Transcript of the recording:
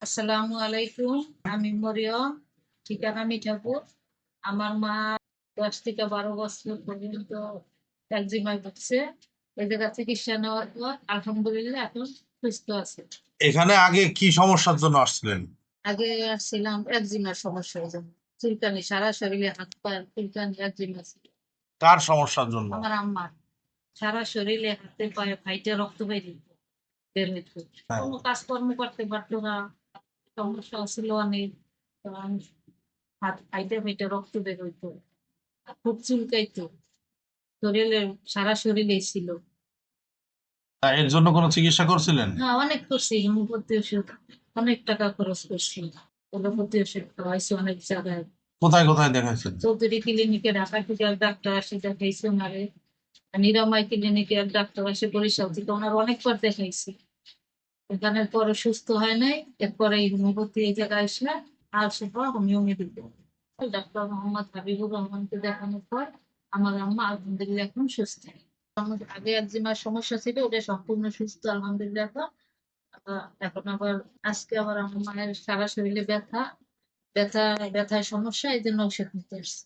আসসালামু আলাইকুম। আমি মরিয়ম, ঠিকানা মিঠাপুর। আমার মা 10 থেকে 12 বছর পর্যন্ত একজিমায় ভুগছে। এই জায়গা চিকিৎসা নেওয়ার পর আলহামদুলিল্লাহ এখন সুস্থ আছে। এখানে আগে কি সমস্যার জন্য আসছিলেন? আগে আসছিলাম একজিমার সমস্যার জন্য, চুলকানি সারা শরীরে, হাত পায়ের চুলকানি, একজিমা ছিল। কার সমস্যার জন্য? আমার আম্মার সারা শরীরে, হাতে পায়ে ফাইটে রক্ত বের হইতো। হ্যাঁ। কোনো কাজকর্ম করতে পারতো না, সমস্যা ছিল অনেক। হাত ফাইটে ফাইটে রক্ত বের হইতো, খুব চুলকাইতো, শরীরে সারা শরীরে ছিল। তা এর জন্য কোনো চিকিৎসা করছিলেন? হ্যাঁ, অনেক করছি, হোমিওপ্যাথি ওষুধ অনেক টাকা খরচ করছি। হোমিওপ্যাথি ওষুধ খাওয়াইছি অনেক জায়গায়। কোথায় কোথায় দেখাইছেন? চৌধুরী ক্লিনিকে ঢাকা থেকে এক ডাক্তার আসে দেখাইছি ওনারে। নিরাময় ক্লিনিকে এক ডাক্তার আসে বরিশাল থেকে, ওনার অনেকবার দেখাইছি। এখানের পরে সুস্থ হয় নাই, এরপরে এই হোমিওপ্যাথি এই জায়গায় আসে আর সেটা homeo medical. Doctor Mohammad Habibur রহমানকে দেখানোর পর আমার আম্মা আলহামদুলিল্লাহ এখন সুস্থ। আমার আগে একজিমার সমস্যা ছিল, ওটা সম্পূর্ণ সুস্থ আলহামদুলিল্লাহ এখন। এখন আবার আজকে আবার আমার মায়ের সারা শরীরে ব্যথা ব্যথা ব্যথার সমস্যা, এই জন্য ওষুধ নিতে আসছে।